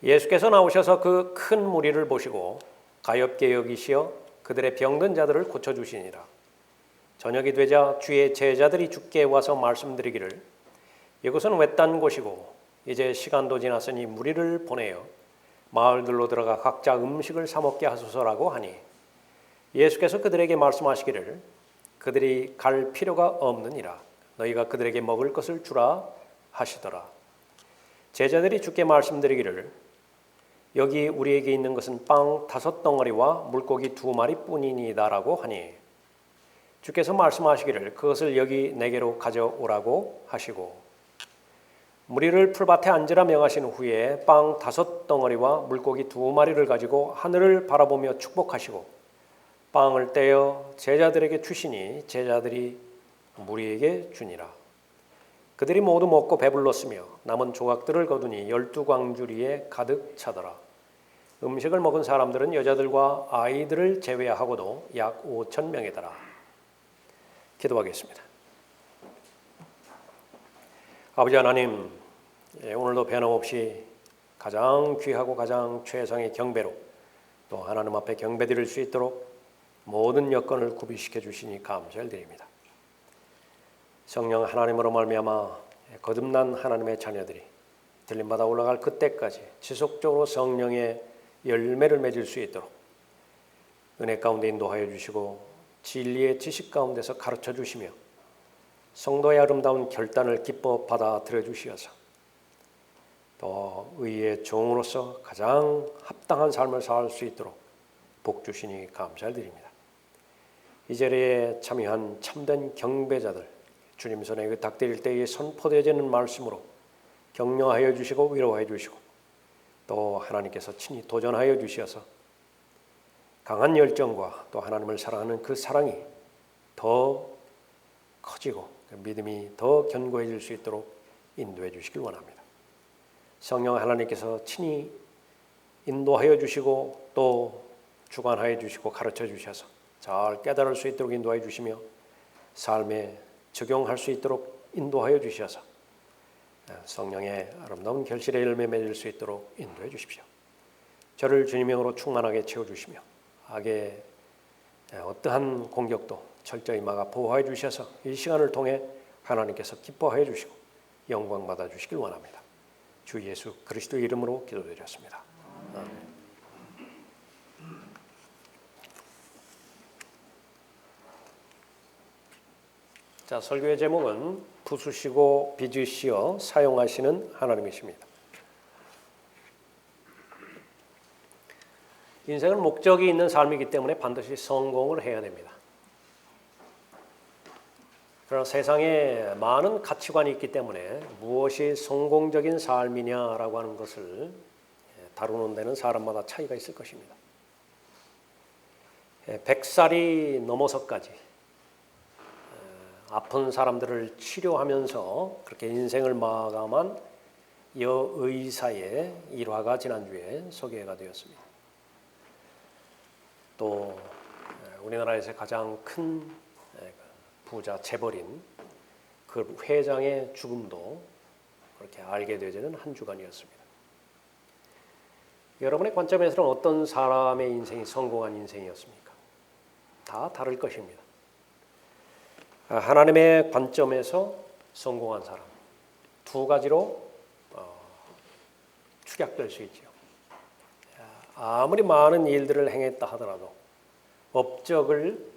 예수께서 나오셔서 그 큰 무리를 보시고 가엾게 여기시어 그들의 병든 자들을 고쳐주시니라. 저녁이 되자 주의 제자들이 주께 와서 말씀드리기를 이곳은 외딴 곳이고 이제 시간도 지났으니 무리를 보내어 마을들로 들어가 각자 음식을 사 먹게 하소서라고 하니 예수께서 그들에게 말씀하시기를 그들이 갈 필요가 없느니라. 너희가 그들에게 먹을 것을 주라 하시더라. 제자들이 주께 말씀드리기를 여기 우리에게 있는 것은 빵 5덩어리와 물고기 2마리뿐이니다라고 하니 주께서 말씀하시기를 그것을 여기 내게로 가져오라고 하시고 무리를 풀밭에 앉으라 명하신 후에 빵 5덩어리와 물고기 2마리를 가지고 하늘을 바라보며 축복하시고 빵을 떼어 제자들에게 주시니 제자들이 무리에게 주니라. 그들이 모두 먹고 배불렀으며 남은 조각들을 거두니 12광주리에 가득 차더라. 음식을 먹은 사람들은 여자들과 아이들을 제외하고도 약 5,000명이더라. 기도하겠습니다. 아버지 하나님, 오늘도 변함없이 가장 귀하고 가장 최상의 경배로 또 하나님 앞에 경배드릴 수 있도록 모든 여건을 구비시켜 주시니 감사를 드립니다. 성령 하나님으로 말미암아 거듭난 하나님의 자녀들이 들림받아 올라갈 그때까지 지속적으로 성령의 열매를 맺을 수 있도록 은혜 가운데 인도하여 주시고 진리의 지식 가운데서 가르쳐 주시며 성도의 아름다운 결단을 기뻐 받아들여 주시어서 또 의의 종으로서 가장 합당한 삶을 살 수 있도록 복 주시니 감사를 드립니다. 이 자리에 참여한 참된 경배자들 주님 손에 의탁드릴 때에 선포되어지는 말씀으로 격려하여 주시고 위로하여 주시고 또 하나님께서 친히 도전하여 주시어서 강한 열정과 또 하나님을 사랑하는 그 사랑이 더 커지고 믿음이 더 견고해질 수 있도록 인도해 주시길 원합니다. 성령 하나님께서 친히 인도하여 주시고 또 주관하여 주시고 가르쳐 주셔서 잘 깨달을 수 있도록 인도하여 주시며 삶에 적용할 수 있도록 인도하여 주셔서 성령의 아름다운 결실의 열매 맺을 수 있도록 인도해 주십시오. 저를 주님의 영으로 충만하게 채워주시며 악의 어떠한 공격도 철저히 막아 보호해 주셔서 이 시간을 통해 하나님께서 기뻐해 주시고 영광 받아 주시길 원합니다. 주 예수 그리스도 이름으로 기도드렸습니다. 아멘. 자, 설교의 제목은 부수시고 빚으시어 사용하시는 하나님이십니다. 인생은 목적이 있는 삶이기 때문에 반드시 성공을 해야 됩니다. 그러나 세상에 많은 가치관이 있기 때문에 무엇이 성공적인 삶이냐라고 하는 것을 다루는 데는 사람마다 차이가 있을 것입니다. 100살이 넘어서까지 아픈 사람들을 치료하면서 그렇게 인생을 마감한 여의사의 일화가 지난주에 소개가 되었습니다. 또 우리나라에서 가장 큰 부자 재벌인 그 회장의 죽음도 그렇게 알게 되지는 한 주간이었습니다. 여러분의 관점에서는 어떤 사람의 인생이 성공한 인생이었습니까? 다 다를 것입니다. 하나님의 관점에서 성공한 사람 두 가지로 축약될 수 있죠. 아무리 많은 일들을 행했다 하더라도 업적을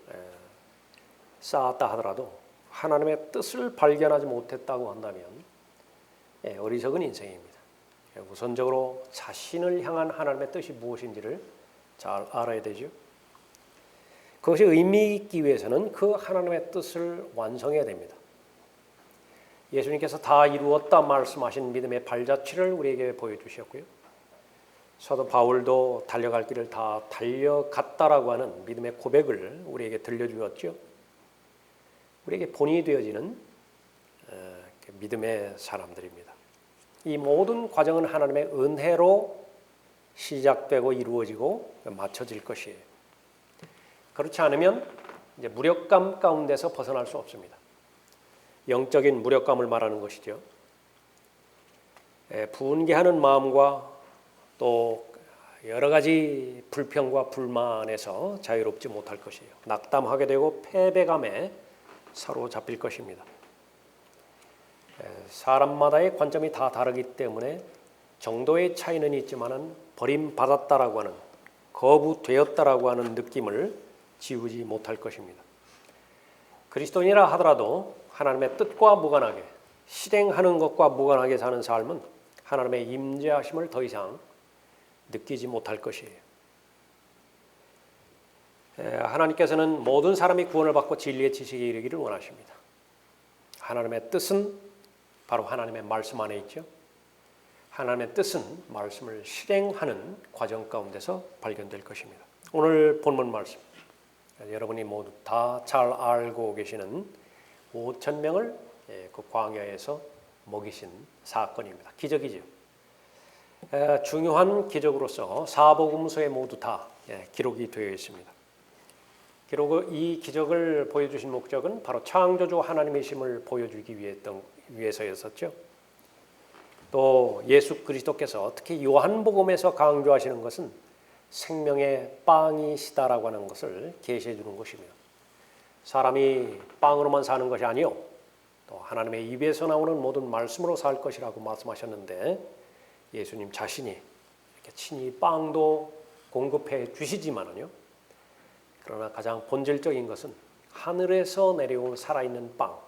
쌓았다 하더라도 하나님의 뜻을 발견하지 못했다고 한다면 어리석은 인생입니다. 우선적으로 자신을 향한 하나님의 뜻이 무엇인지를 잘 알아야 되죠. 그것이 의미 있기 위해서는 그 하나님의 뜻을 완성해야 됩니다. 예수님께서 다 이루었다 말씀하신 믿음의 발자취를 우리에게 보여주셨고요. 사도 바울도 달려갈 길을 다 달려갔다라고 하는 믿음의 고백을 우리에게 들려주었죠. 우리에게 본이 되어지는 믿음의 사람들입니다. 이 모든 과정은 하나님의 은혜로 시작되고 이루어지고 맞춰질 것이에요. 그렇지 않으면 이제 무력감 가운데서 벗어날 수 없습니다. 영적인 무력감을 말하는 것이죠. 분개하는 마음과 또 여러 가지 불평과 불만에서 자유롭지 못할 것이에요. 낙담하게 되고 패배감에 사로잡힐 것입니다. 사람마다의 관점이 다 다르기 때문에 정도의 차이는 있지만은 버림받았다라고 하는, 거부되었다라고 하는 느낌을 지우지 못할 것입니다. 그리스도인이라 하더라도 하나님의 뜻과 무관하게, 실행하는 것과 무관하게 사는 삶은 하나님의 임재하심을 더 이상 느끼지 못할 것이에요. 하나님께서는 모든 사람이 구원을 받고 진리의 지식에 이르기를 원하십니다. 하나님의 뜻은 바로 하나님의 말씀 안에 있죠. 하나님의 뜻은 말씀을 실행하는 과정 가운데서 발견될 것입니다. 오늘 본문 말씀, 여러분이 모두 다 잘 알고 계시는 5천 명을 그 광야에서 먹이신 사건입니다. 기적이죠. 중요한 기적으로서 사복음서에 모두 다 기록이 되어 있습니다. 이 기적을 보여주신 목적은 바로 창조주 하나님이심을 보여주기 위해서였었죠. 또 예수 그리스도께서 특히 요한복음에서 강조하시는 것은 생명의 빵이시다라고 하는 것을 계시해 주는 것이며, 사람이 빵으로만 사는 것이 아니요 또 하나님의 입에서 나오는 모든 말씀으로 살 것이라고 말씀하셨는데, 예수님 자신이 이렇게 친히 빵도 공급해 주시지만은요, 그러나 가장 본질적인 것은 하늘에서 내려온 살아있는 빵,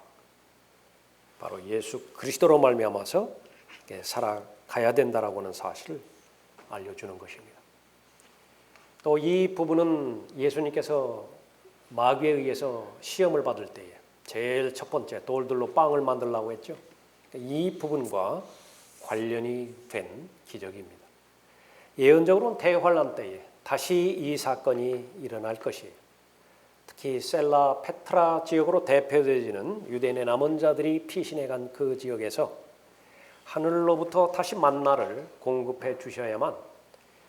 바로 예수 그리스도로 말미암아서 살아가야 된다라고 하는 사실을 알려주는 것입니다. 또 이 부분은 예수님께서 마귀에 의해서 시험을 받을 때에 제일 첫 번째 돌들로 빵을 만들라고 했죠. 이 부분과 관련이 된 기적입니다. 예언적으로는 대환란 때에 다시 이 사건이 일어날 것이에요. 특히 셀라 페트라 지역으로 대표되어지는 유대인의 남은 자들이 피신해 간 그 지역에서 하늘로부터 다시 만나를 공급해 주셔야만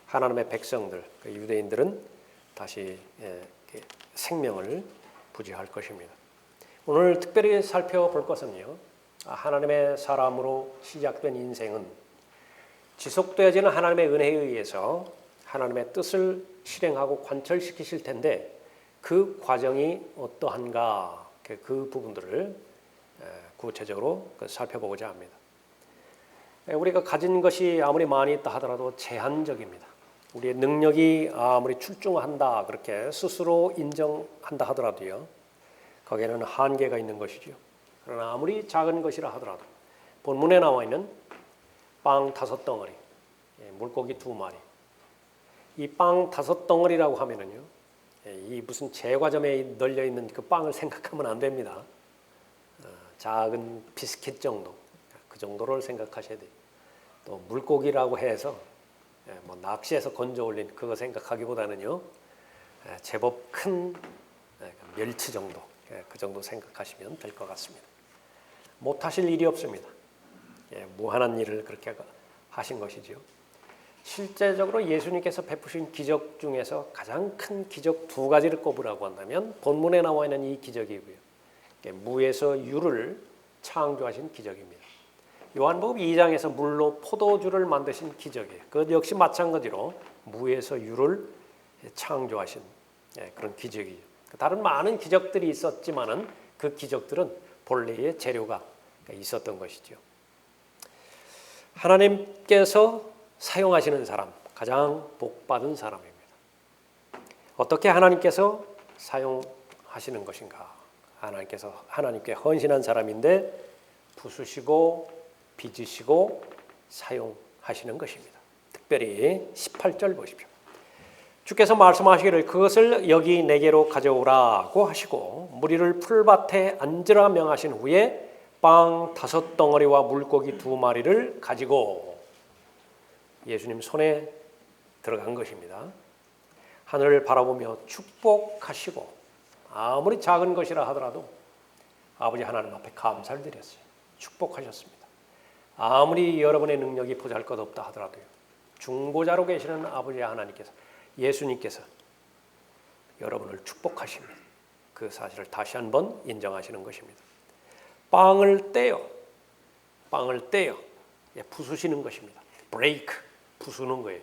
하나님의 백성들, 그 유대인들은 다시 생명을 부지할 것입니다. 오늘 특별히 살펴볼 것은요, 하나님의 사람으로 시작된 인생은 지속되어지는 하나님의 은혜에 의해서 하나님의 뜻을 실행하고 관철시키실 텐데, 그 과정이 어떠한가, 그 부분들을 구체적으로 살펴보고자 합니다. 우리가 가진 것이 아무리 많이 있다 하더라도 제한적입니다. 우리의 능력이 아무리 출중한다 그렇게 스스로 인정한다 하더라도요, 거기에는 한계가 있는 것이죠. 그러나 아무리 작은 것이라 하더라도 본문에 나와 있는 빵 5덩어리, 물고기 2마리, 이 빵 5덩어리라고 하면은요, 이 무슨 제과점에 널려 있는 그 빵을 생각하면 안 됩니다. 작은 비스킷 정도, 그 정도를 생각하셔야 돼요. 또 물고기라고 해서 뭐 낚시해서 건져 올린 그거 생각하기보다는요, 제법 큰 멸치 정도, 그 정도 생각하시면 될 것 같습니다. 못하실 일이 없습니다. 무한한 일을 그렇게 하신 것이죠. 실제적으로 예수님께서 베푸신 기적 중에서 가장 큰 기적 2가지를 꼽으라고 한다면 본문에 나와 있는 이 기적이고요, 무에서 유를 창조하신 기적입니다. 요한복음 2장에서 물로 포도주를 만드신 기적이에요. 그것 역시 마찬가지로 무에서 유를 창조하신 그런 기적이죠. 다른 많은 기적들이 있었지만은 그 기적들은 본래의 재료가 있었던 것이죠. 하나님께서 사용하시는 사람, 가장 복받은 사람입니다. 어떻게 하나님께서 사용하시는 것인가? 하나님께 헌신한 사람인데 부수시고 빚으시고 사용하시는 것입니다. 특별히 18절 보십시오. 주께서 말씀하시기를 그것을 여기 내게로 가져오라고 하시고 무리를 풀밭에 앉으라 명하신 후에 빵 5덩어리와 물고기 2마리를 가지고 예수님 손에 들어간 것입니다. 하늘을 바라보며 축복하시고, 아무리 작은 것이라 하더라도 아버지 하나님 앞에 감사를 드렸어요. 축복하셨습니다. 아무리 여러분의 능력이 보잘것없다 하더라도요, 중보자로 계시는 아버지 하나님께서, 예수님께서 여러분을 축복하십니다. 그 사실을 다시 한번 인정하시는 것입니다. 빵을 떼어 부수시는 것입니다. 브레이크, 부수는 거예요.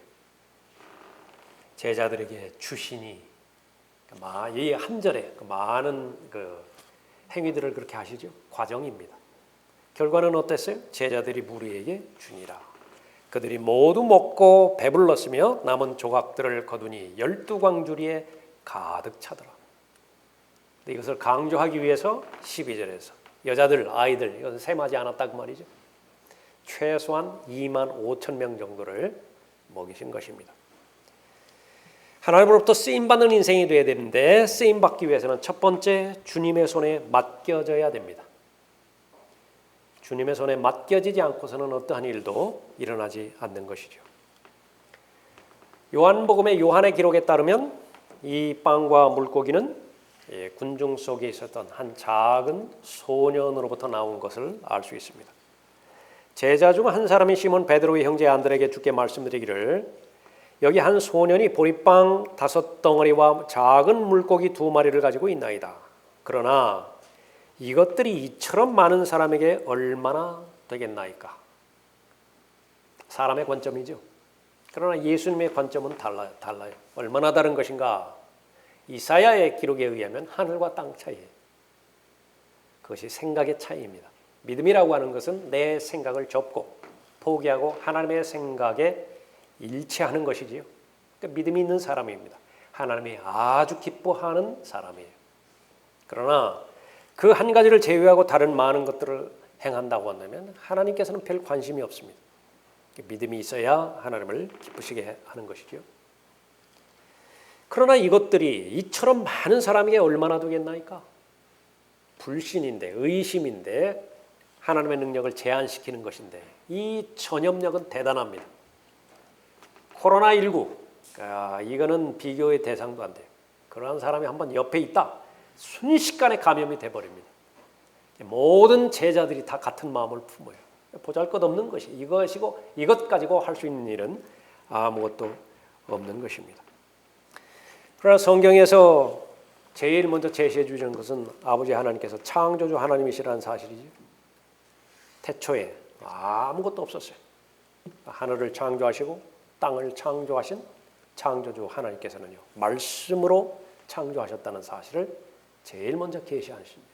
제자들에게 주시니, 이 한 절에 많은 행위들을 그렇게 하시죠. 과정입니다. 결과는 어땠어요? 제자들이 무리에게 주니라. 그들이 모두 먹고 배불렀으며 남은 조각들을 거두니 12광주리에 가득 차더라. 이것을 강조하기 위해서 12절에서 여자들, 아이들, 이것은 셈하지 않았다 그 말이죠. 최소한 2만 5천 명 정도를 먹이신 것입니다. 하나님으로부터 쓰임받는 인생이 되어야 되는데, 쓰임받기 위해서는 첫 번째, 주님의 손에 맡겨져야 됩니다. 주님의 손에 맡겨지지 않고서는 어떠한 일도 일어나지 않는 것이죠. 요한복음의 요한의 기록에 따르면 이 빵과 물고기는 군중 속에 있었던 한 작은 소년으로부터 나온 것을 알 수 있습니다. 제자 중 한 사람이 시몬 베드로의 형제 안드레에게 주께 말씀드리기를, 여기 한 소년이 보리빵 5덩어리와 작은 물고기 2마리를 가지고 있나이다. 그러나 이것들이 이처럼 많은 사람에게 얼마나 되겠나이까? 사람의 관점이죠. 그러나 예수님의 관점은 달라요. 얼마나 다른 것인가? 이사야의 기록에 의하면 하늘과 땅 차이예요. 그것이 생각의 차이입니다. 믿음이라고 하는 것은 내 생각을 접고 포기하고 하나님의 생각에 일치하는 것이지요. 그러니까 믿음이 있는 사람입니다. 하나님이 아주 기뻐하는 사람이에요. 그러나 그 한 가지를 제외하고 다른 많은 것들을 행한다고 한다면 하나님께서는 별 관심이 없습니다. 믿음이 있어야 하나님을 기쁘시게 하는 것이죠. 그러나 이것들이 이처럼 많은 사람에게 얼마나 되겠나이까? 불신인데, 의심인데, 하나님의 능력을 제한시키는 것인데, 이 전염력은 대단합니다. 코로나19, 이거는 비교의 대상도 안 돼요. 그러한 사람이 한번 옆에 있다, 순식간에 감염이 돼버립니다. 모든 제자들이 다 같은 마음을 품어요. 보잘것없는 것이 이것이고, 이것 가지고 할 수 있는 일은 아무것도 없는 것입니다. 그러나 성경에서 제일 먼저 제시해 주시는 것은 아버지 하나님께서 창조주 하나님이시라는 사실이죠. 태초에 아무것도 없었어요. 하늘을 창조하시고 땅을 창조하신 창조주 하나님께서는요, 말씀으로 창조하셨다는 사실을 제일 먼저 계시하십니다.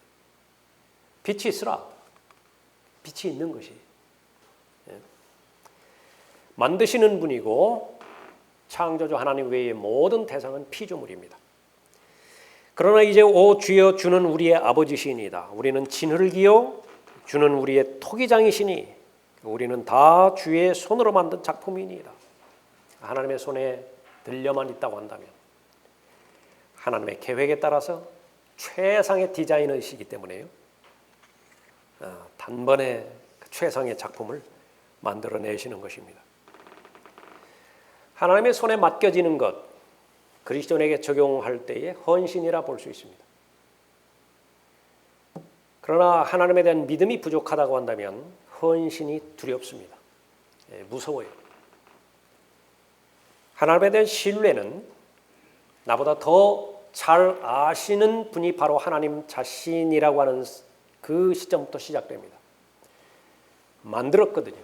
빛이 있으라. 빛이 있는 것이 만드시는 분이고, 창조주 하나님 외의 모든 대상은 피조물입니다. 그러나 이제 오 주여, 주는 우리의 아버지시니이다. 우리는 진흙이요 주는 우리의 토기장이시니 우리는 다 주의 손으로 만든 작품이니이다. 하나님의 손에 들려만 있다고 한다면 하나님의 계획에 따라서 최상의 디자이너이시기 때문에요, 단번에 최상의 작품을 만들어내시는 것입니다. 하나님의 손에 맡겨지는 것, 그리스도인에게 적용할 때의 헌신이라 볼 수 있습니다. 그러나 하나님에 대한 믿음이 부족하다고 한다면 헌신이 두렵습니다. 무서워요. 하나님에 대한 신뢰는 나보다 더 잘 아시는 분이 바로 하나님 자신이라고 하는 그 시점부터 시작됩니다. 만들었거든요.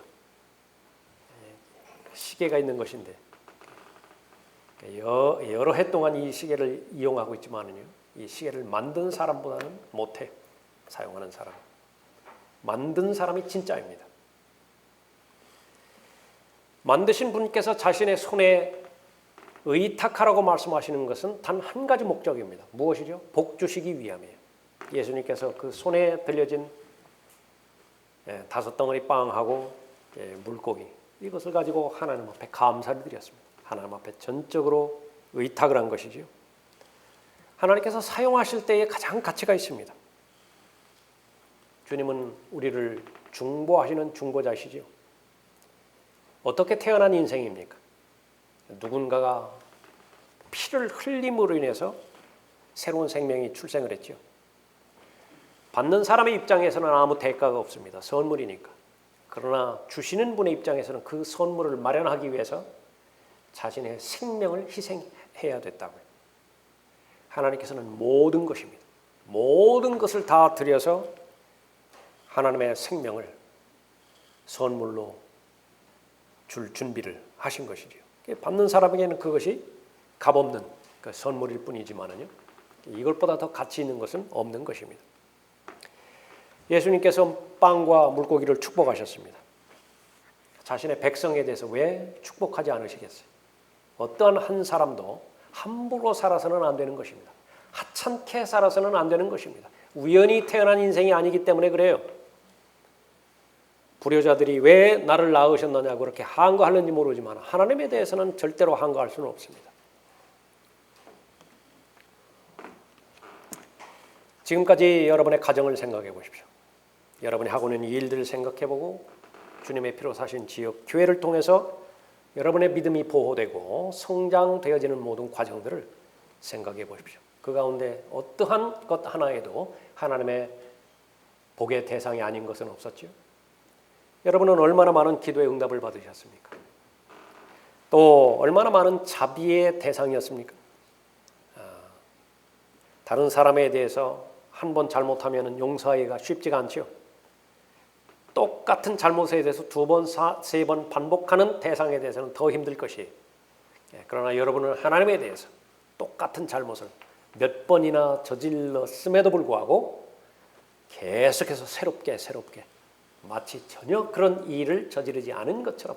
시계가 있는 것인데 여러 해 동안 이 시계를 이용하고 있지만은요, 이 시계를 만든 사람보다는 못해. 사용하는 사람, 만든 사람이 진짜입니다. 만드신 분께서 자신의 손에 의탁하라고 말씀하시는 것은 단 한 가지 목적입니다. 무엇이죠? 복 주시기 위함이에요. 예수님께서 그 손에 들려진 5덩어리 빵하고 물고기, 이것을 가지고 하나님 앞에 감사를 드렸습니다. 하나님 앞에 전적으로 의탁을 한 것이죠. 하나님께서 사용하실 때에 가장 가치가 있습니다. 주님은 우리를 중보하시는 중보자시죠. 어떻게 태어난 인생입니까? 누군가가 피를 흘림으로 인해서 새로운 생명이 출생을 했죠. 받는 사람의 입장에서는 아무 대가가 없습니다. 선물이니까. 그러나 주시는 분의 입장에서는 그 선물을 마련하기 위해서 자신의 생명을 희생해야 됐다고요. 하나님께서는 모든 것입니다. 모든 것을 다 드려서 하나님의 생명을 선물로 줄 준비를 하신 것이죠. 받는 사람에게는 그것이 값없는 그 선물일 뿐이지만은요, 이것보다 더 가치 있는 것은 없는 것입니다. 예수님께서 빵과 물고기를 축복하셨습니다. 자신의 백성에 대해서 왜 축복하지 않으시겠어요? 어떠한 한 사람도 함부로 살아서는 안 되는 것입니다. 하찮게 살아서는 안 되는 것입니다. 우연히 태어난 인생이 아니기 때문에 그래요. 불효자들이 왜 나를 낳으셨느냐고 그렇게 한거하는지 모르지만 하나님에 대해서는 절대로 한거할 수는 없습니다. 지금까지 여러분의 가정을 생각해 보십시오. 여러분이 하고 있는 일들을 생각해 보고 주님의 피로 사신 지역 교회를 통해서 여러분의 믿음이 보호되고 성장되어지는 모든 과정들을 생각해 보십시오. 그 가운데 어떠한 것 하나에도 하나님의 복의 대상이 아닌 것은 없었죠. 여러분은 얼마나 많은 기도의 응답을 받으셨습니까? 또 얼마나 많은 자비의 대상이었습니까? 다른 사람에 대해서 한 번 잘못하면 용서하기가 쉽지가 않죠. 똑같은 잘못에 대해서 두 번, 세 번 반복하는 대상에 대해서는 더 힘들 것이에요. 그러나 여러분은 하나님에 대해서 똑같은 잘못을 몇 번이나 저질렀음에도 불구하고 계속해서 새롭게 마치 전혀 그런 일을 저지르지 않은 것처럼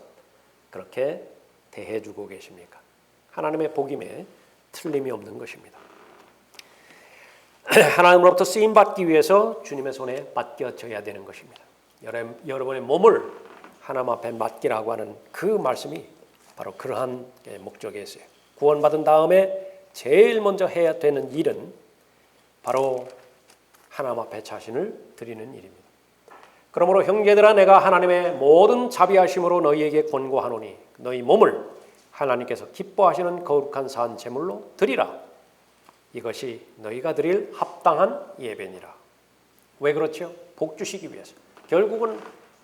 그렇게 대해주고 계십니까? 하나님의 복임에 틀림이 없는 것입니다. 하나님으로부터 쓰임받기 위해서 주님의 손에 맡겨져야 되는 것입니다. 여러분의 몸을 하나님 앞에 맡기라고 하는 그 말씀이 바로 그러한 목적에 있어요. 구원받은 다음에 제일 먼저 해야 되는 일은 바로 하나님 앞에 자신을 드리는 일입니다. 그러므로 형제들아 내가 하나님의 모든 자비하심으로 너희에게 권고하노니 너희 몸을 하나님께서 기뻐하시는 거룩한 산 제물로 드리라. 이것이 너희가 드릴 합당한 예배니라. 왜 그렇죠? 복 주시기 위해서. 결국은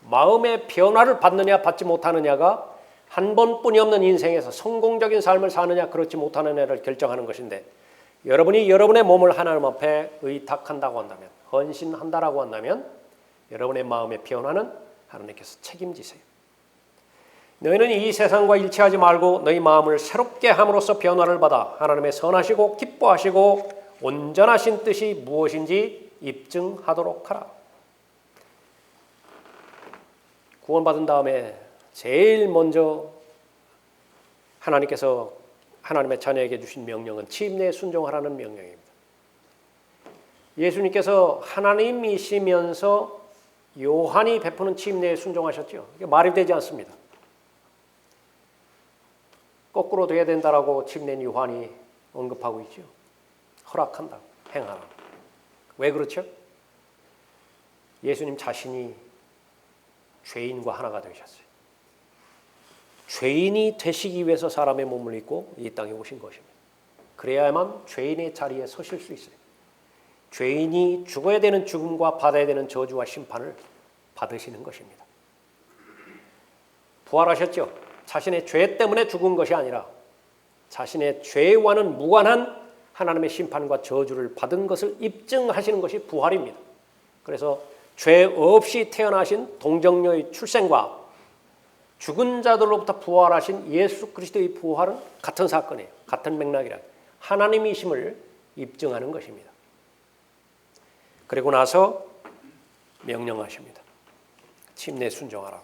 마음의 변화를 받느냐 받지 못하느냐가 한 번뿐이 없는 인생에서 성공적인 삶을 사느냐 그렇지 못하느냐를 결정하는 것인데 여러분이 여러분의 몸을 하나님 앞에 의탁한다고 한다면 헌신한다라고 한다면 여러분의 마음의 변화는 하나님께서 책임지세요. 너희는 이 세상과 일치하지 말고 너희 마음을 새롭게 함으로써 변화를 받아 하나님의 선하시고 기뻐하시고 온전하신 뜻이 무엇인지 입증하도록 하라. 구원받은 다음에 제일 먼저 하나님께서 하나님의 자녀에게 주신 명령은 침례에 순종하라는 명령입니다. 예수님께서 하나님이시면서 요한이 베푸는 침례에 순종하셨죠. 이게 말이 되지 않습니다. 거꾸로 돼야 된다라고 침례인 요한이 언급하고 있죠. 허락한다, 행하라. 왜 그렇죠? 예수님 자신이 죄인과 하나가 되셨어요. 죄인이 되시기 위해서 사람의 몸을 입고 이 땅에 오신 것입니다. 그래야만 죄인의 자리에 서실 수 있어요. 죄인이 죽어야 되는 죽음과 받아야 되는 저주와 심판을 받으시는 것입니다. 부활하셨죠. 자신의 죄 때문에 죽은 것이 아니라 자신의 죄와는 무관한 하나님의 심판과 저주를 받은 것을 입증하시는 것이 부활입니다. 그래서 죄 없이 태어나신 동정녀의 출생과 죽은 자들로부터 부활하신 예수 그리스도의 부활은 같은 사건이에요. 같은 맥락이라 하나님이심을 입증하는 것입니다. 그리고 나서 명령하십니다. 침례 순종하라.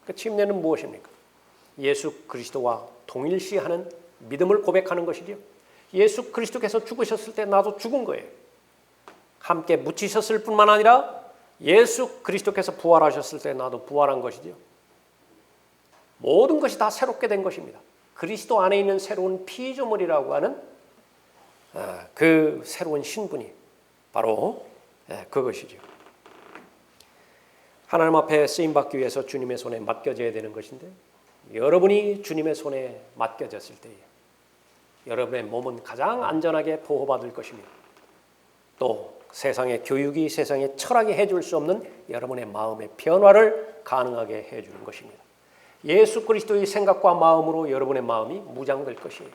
그 침례는 무엇입니까? 예수 그리스도와 동일시하는 믿음을 고백하는 것이죠. 예수 그리스도께서 죽으셨을 때 나도 죽은 거예요. 함께 묻히셨을 뿐만 아니라 예수 그리스도께서 부활하셨을 때 나도 부활한 것이죠. 모든 것이 다 새롭게 된 것입니다. 그리스도 안에 있는 새로운 피조물이라고 하는 그 새로운 신분이 바로 그것이죠. 하나님 앞에 쓰임받기 위해서 주님의 손에 맡겨져야 되는 것인데 여러분이 주님의 손에 맡겨졌을 때에 여러분의 몸은 가장 안전하게 보호받을 것입니다. 또 세상의 교육이 세상의 철학이 해줄 수 없는 여러분의 마음의 변화를 가능하게 해주는 것입니다. 예수 그리스도의 생각과 마음으로 여러분의 마음이 무장될 것이에요.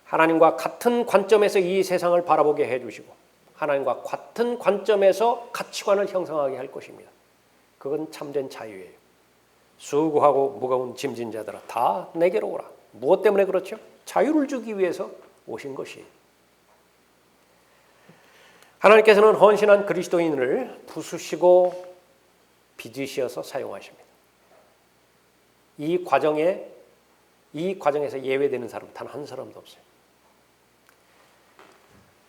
하나님과 같은 관점에서 이 세상을 바라보게 해주시고 하나님과 같은 관점에서 가치관을 형성하게 할 것입니다. 그건 참된 자유예요. 수고하고 무거운 짐진 자들아 다 내게로 오라. 무엇 때문에 그렇죠? 자유를 주기 위해서 오신 것이에요. 하나님께서는 헌신한 그리스도인을 부수시고 빚으시어서 사용하십니다. 이 과정에서 예외되는 사람 단 한 사람도 없어요.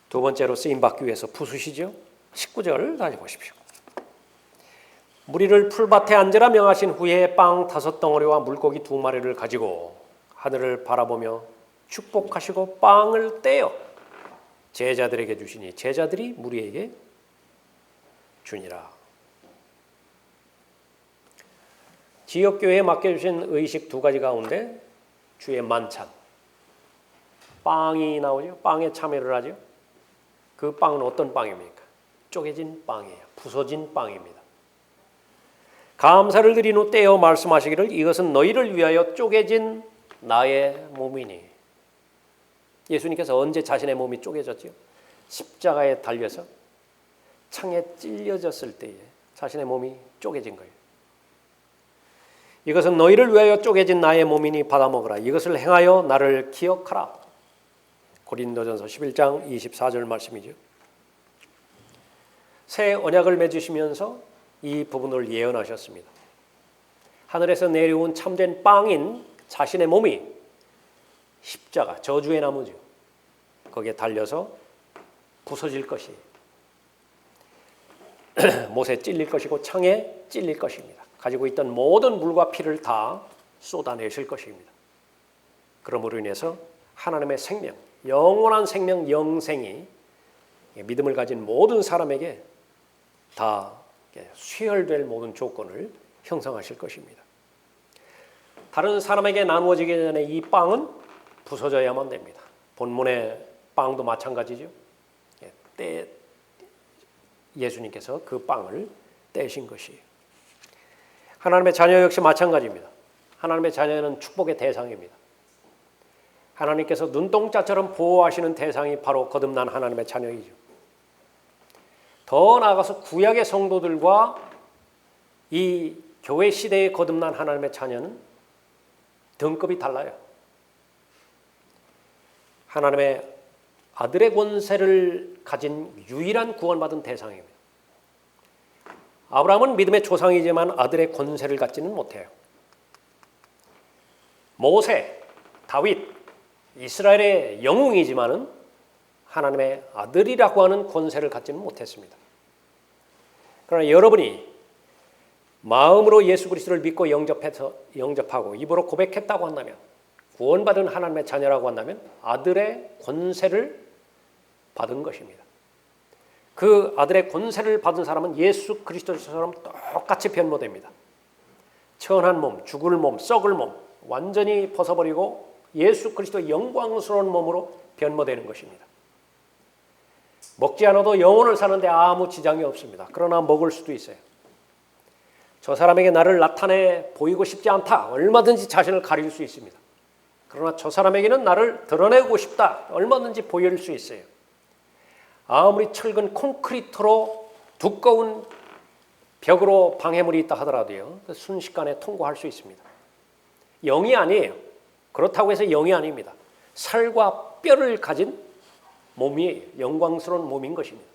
두 번째로 쓰임받기 위해서 부수시죠. 19절 다시 보십시오. 무리를 풀밭에 앉으라 명하신 후에 빵 5덩어리와 물고기 2마리를 가지고 하늘을 바라보며 축복하시고 빵을 떼어 제자들에게 주시니 제자들이 무리에게 주니라. 지역교회에 맡겨주신 의식 2가지 가운데 주의 만찬, 빵이 나오죠. 빵에 참여를 하죠. 그 빵은 어떤 빵입니까? 쪼개진 빵이에요. 부서진 빵입니다. 감사를 드린 후 떼어 말씀하시기를 이것은 너희를 위하여 쪼개진 나의 몸이니. 예수님께서 언제 자신의 몸이 쪼개졌지요? 십자가에 달려서 창에 찔려졌을 때에 자신의 몸이 쪼개진 거예요. 이것은 너희를 위하여 쪼개진 나의 몸이니 받아 먹으라. 이것을 행하여 나를 기억하라. 고린도전서 11장 24절 말씀이죠. 새 언약을 맺으시면서 이 부분을 예언하셨습니다. 하늘에서 내려온 참된 빵인 자신의 몸이 십자가, 저주의 나무죠. 거기에 달려서 부서질 것이 못에 찔릴 것이고 창에 찔릴 것입니다. 가지고 있던 모든 물과 피를 다 쏟아내실 것입니다. 그러므로 인해서 하나님의 생명, 영원한 생명, 영생이 믿음을 가진 모든 사람에게 다 수혈될 모든 조건을 형성하실 것입니다. 다른 사람에게 나누어지기 전에 이 빵은 부서져야만 됩니다. 본문의 빵도 마찬가지죠. 예수님께서 그 빵을 떼신 것이에요. 하나님의 자녀 역시 마찬가지입니다. 하나님의 자녀는 축복의 대상입니다. 하나님께서 눈동자처럼 보호하시는 대상이 바로 거듭난 하나님의 자녀이죠. 더 나아가서 구약의 성도들과 이 교회 시대에 거듭난 하나님의 자녀는 등급이 달라요. 하나님의 아들의 권세를 가진 유일한 구원받은 대상입니다. 아브라함은 믿음의 조상이지만 아들의 권세를 갖지는 못해요. 모세, 다윗, 이스라엘의 영웅이지만은 하나님의 아들이라고 하는 권세를 갖지는 못했습니다. 그러나 여러분이 마음으로 예수 그리스도를 믿고 영접하고 입으로 고백했다고 한다면, 구원받은 하나님의 자녀라고 한다면 아들의 권세를 받은 것입니다. 그 아들의 권세를 받은 사람은 예수 그리스도처럼 똑같이 변모됩니다. 천한 몸, 죽을 몸, 썩을 몸 완전히 벗어버리고 예수 그리스도의 영광스러운 몸으로 변모되는 것입니다. 먹지 않아도 영혼을 사는데 아무 지장이 없습니다. 그러나 먹을 수도 있어요. 저 사람에게 나를 나타내 보이고 싶지 않다. 얼마든지 자신을 가릴 수 있습니다. 그러나 저 사람에게는 나를 드러내고 싶다. 얼마든지 보일 수 있어요. 아무리 철근 콘크리트로 두꺼운 벽으로 방해물이 있다 하더라도요, 순식간에 통과할 수 있습니다. 영이 아니에요. 그렇다고 해서 영이 아닙니다. 살과 뼈를 가진 몸이에요. 영광스러운 몸인 것입니다.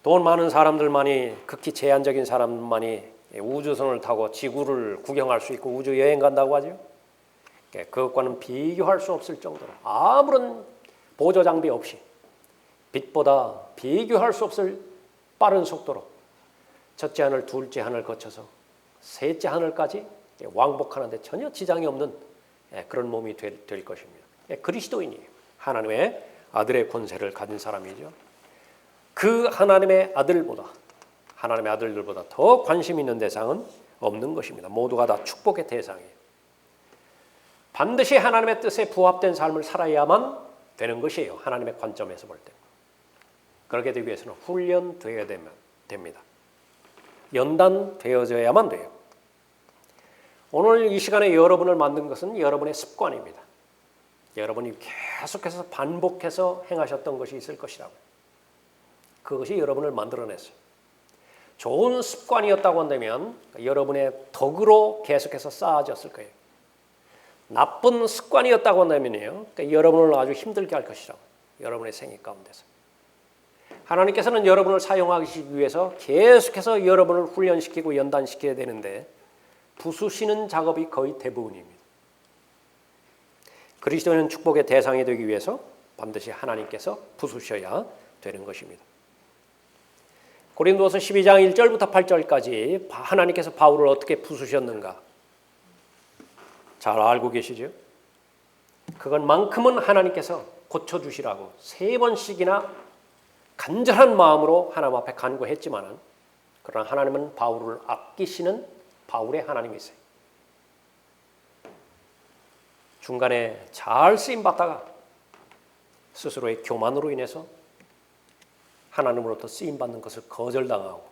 돈 많은 사람들만이, 극히 제한적인 사람만이 우주선을 타고 지구를 구경할 수 있고 우주 여행 간다고 하죠. 그것과는 비교할 수 없을 정도로 아무런 보조 장비 없이 빛보다 비교할 수 없을 빠른 속도로 첫째 하늘, 둘째 하늘 거쳐서 셋째 하늘까지 왕복하는데 전혀 지장이 없는 그런 몸이 될 것입니다. 그리스도인이에요. 하나님의 아들의 권세를 가진 사람이죠. 그 하나님의 아들들보다 더 관심 있는 대상은 없는 것입니다. 모두가 다 축복의 대상이에요. 반드시 하나님의 뜻에 부합된 삶을 살아야만 되는 것이에요. 하나님의 관점에서 볼 때. 그렇게 되기 위해서는 훈련되어야 됩니다. 연단되어져야만 돼요. 오늘 이 시간에 여러분을 만든 것은 여러분의 습관입니다. 여러분이 계속해서 반복해서 행하셨던 것이 있을 것이라고. 그것이 여러분을 만들어냈어요. 좋은 습관이었다고 한다면 여러분의 덕으로 계속해서 쌓아졌을 거예요. 나쁜 습관이었다고 한다면요, 그러니까 여러분을 아주 힘들게 할 것이라고. 여러분의 생애 가운데서 하나님께서는 여러분을 사용하시기 위해서 계속해서 여러분을 훈련시키고 연단시켜야 되는데 부수시는 작업이 거의 대부분입니다. 그리스도인은 축복의 대상이 되기 위해서 반드시 하나님께서 부수셔야 되는 것입니다. 고린도서 12장 1절부터 8절까지 하나님께서 바울을 어떻게 부수셨는가 잘 알고 계시죠? 그것만큼은 하나님께서 고쳐주시라고 3번씩이나 간절한 마음으로 하나님 앞에 간구했지만 그러나 하나님은 바울을 아끼시는 바울의 하나님이세요. 중간에 잘 쓰임받다가 스스로의 교만으로 인해서 하나님으로부터 쓰임받는 것을 거절당하고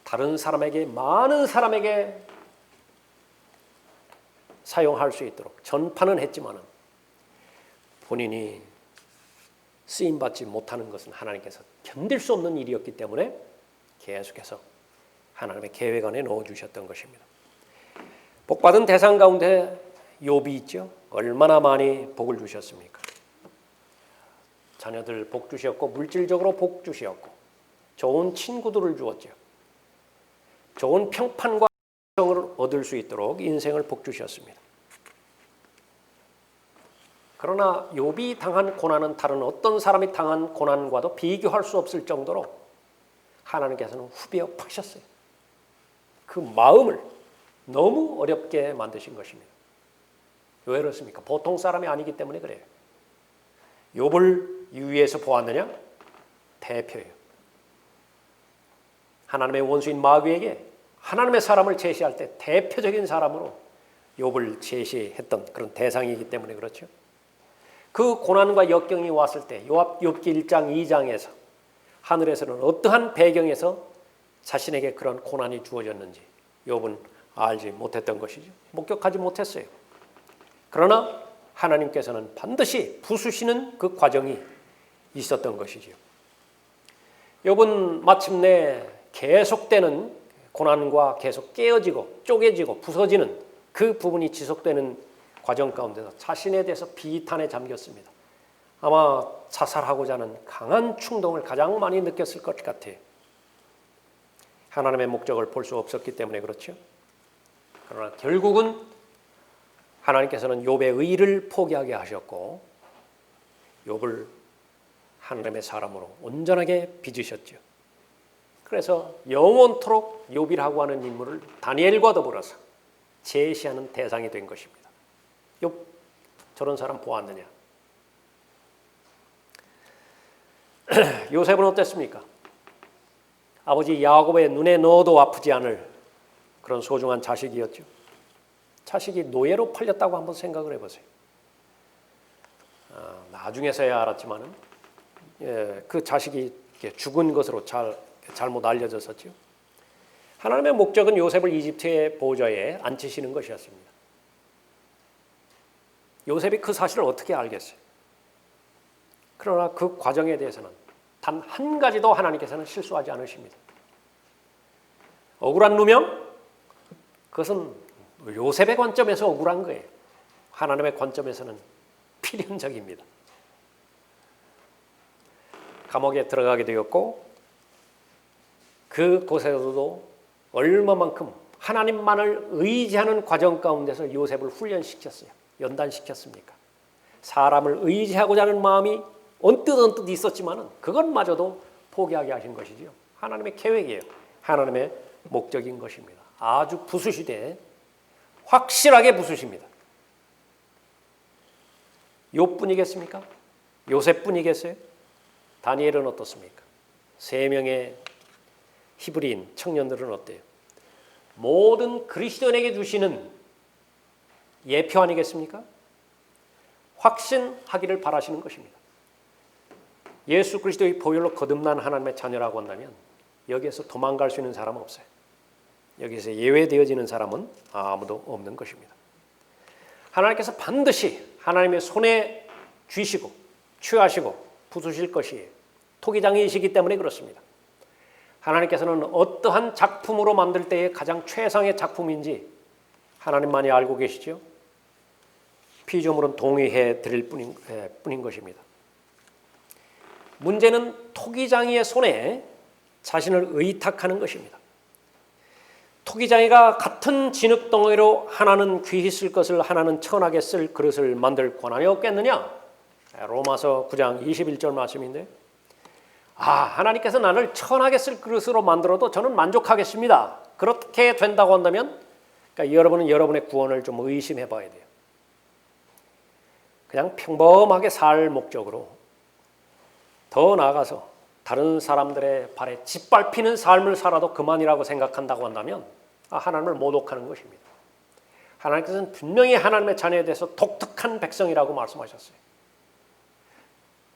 다른 사람에게 많은 사람에게 사용할 수 있도록 전파는 했지만 본인이 쓰임받지 못하는 것은 하나님께서 견딜 수 없는 일이었기 때문에 계속해서 하나님의 계획 안에 넣어주셨던 것입니다. 복받은 대상 가운데 욥이 있죠. 얼마나 많이 복을 주셨습니까? 자녀들 복 주셨고 물질적으로 복 주셨고 좋은 친구들을 주었죠. 좋은 평판과 정을 얻을 수 있도록 인생을 복 주셨습니다. 그러나 욥이 당한 고난은 다른 어떤 사람이 당한 고난과도 비교할 수 없을 정도로 하나님께서는 후벼 파셨어요. 그 마음을 너무 어렵게 만드신 것입니다. 왜 그렇습니까? 보통 사람이 아니기 때문에 그래요. 욥을 위에서 보았느냐? 대표예요. 하나님의 원수인 마귀에게 하나님의 사람을 제시할 때 대표적인 사람으로 욥을 제시했던 그런 대상이기 때문에 그렇죠. 그 고난과 역경이 왔을 때 욥기 1장 2장에서 하늘에서는 어떠한 배경에서 자신에게 그런 고난이 주어졌는지 욥은 알지 못했던 것이죠. 목격하지 못했어요. 그러나 하나님께서는 반드시 부수시는 그 과정이 있었던 것이죠. 욥은 마침내 계속되는 고난과 계속 깨어지고 쪼개지고 부서지는 그 부분이 지속되는 과정 가운데서 자신에 대해서 비탄에 잠겼습니다. 아마 자살하고자 하는 강한 충동을 가장 많이 느꼈을 것 같아요. 하나님의 목적을 볼 수 없었기 때문에 그렇죠. 그러나 결국은 하나님께서는 욥의 의를 포기하게 하셨고 욥을 하나님의 사람으로 온전하게 빚으셨죠. 그래서 영원토록 욥이라고 하는 인물을 다니엘과 더불어서 제시하는 대상이 된 것입니다. 욥 저런 사람 보았느냐? 요셉은 어땠습니까? 아버지 야곱의 눈에 넣어도 아프지 않을 그런 소중한 자식이었죠. 자식이 노예로 팔렸다고 한번 생각을 해보세요. 나중에서야 알았지만은 그 자식이 죽은 것으로 잘못 알려졌었죠. 하나님의 목적은 요셉을 이집트의 보좌에 앉히시는 것이었습니다. 요셉이 그 사실을 어떻게 알겠어요? 그러나 그 과정에 대해서는 단 한 가지도 하나님께서는 실수하지 않으십니다. 억울한 누명? 그것은 요셉의 관점에서 억울한 거예요. 하나님의 관점에서는 필연적입니다. 감옥에 들어가게 되었고 그곳에서도 얼마만큼 하나님만을 의지하는 과정 가운데서 요셉을 훈련시켰어요. 연단시켰습니까? 사람을 의지하고자 하는 마음이 언뜻 있었지만은 그것마저도 포기하게 하신 것이죠. 하나님의 계획이에요. 하나님의 목적인 것입니다. 아주 부수시되 확실하게 부수십니다. 욥뿐이겠습니까? 요셉뿐이겠어요? 다니엘은 어떻습니까? 3명의 히브리인 청년들은 어때요? 모든 그리스도인에게 주시는 예표 아니겠습니까? 확신하기를 바라시는 것입니다. 예수 그리스도의 보혈로 거듭난 하나님의 자녀라고 한다면 여기에서 도망갈 수 있는 사람은 없어요. 여기서 예외되어지는 사람은 아무도 없는 것입니다. 하나님께서 반드시 하나님의 손에 쥐시고 취하시고 부수실 것이에요. 토기장이시기 때문에 그렇습니다. 하나님께서는 어떠한 작품으로 만들 때에 가장 최상의 작품인지 하나님만이 알고 계시죠. 피조물은 동의해 드릴 뿐인 것입니다. 문제는 토기장이의 손에 자신을 의탁하는 것입니다. 토기장이가 같은 진흙덩어리로 하나는 귀히 쓸 것을 하나는 천하게 쓸 그릇을 만들 권한이 없겠느냐? 로마서 9장 21절 말씀인데, 하나님께서 나를 천하게 쓸 그릇으로 만들어도 저는 만족하겠습니다. 그렇게 된다고 한다면, 그러니까 여러분은 여러분의 구원을 좀 의심해 봐야 돼요. 그냥 평범하게 살 목적으로, 더 나아가서 다른 사람들의 발에 짓밟히는 삶을 살아도 그만이라고 생각한다고 한다면 하나님을 모독하는 것입니다. 하나님께서는 분명히 하나님의 자녀에 대해서 독특한 백성이라고 말씀하셨어요.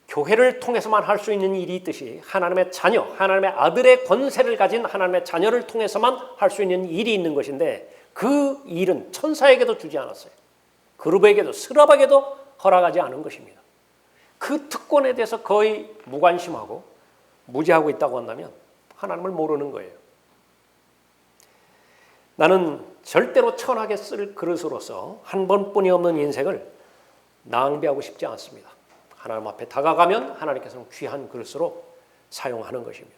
교회를 통해서만 할 수 있는 일이 있듯이 하나님의 자녀, 하나님의 아들의 권세를 가진 하나님의 자녀를 통해서만 할 수 있는 일이 있는 것인데, 그 일은 천사에게도 주지 않았어요. 그룹에게도 스랍에게도 허락하지 않은 것입니다. 그 특권에 대해서 거의 무관심하고 무지하고 있다고 한다면 하나님을 모르는 거예요. 나는 절대로 천하게 쓸 그릇으로서 한 번뿐이 없는 인생을 낭비하고 싶지 않습니다. 하나님 앞에 다가가면 하나님께서는 귀한 그릇으로 사용하는 것입니다.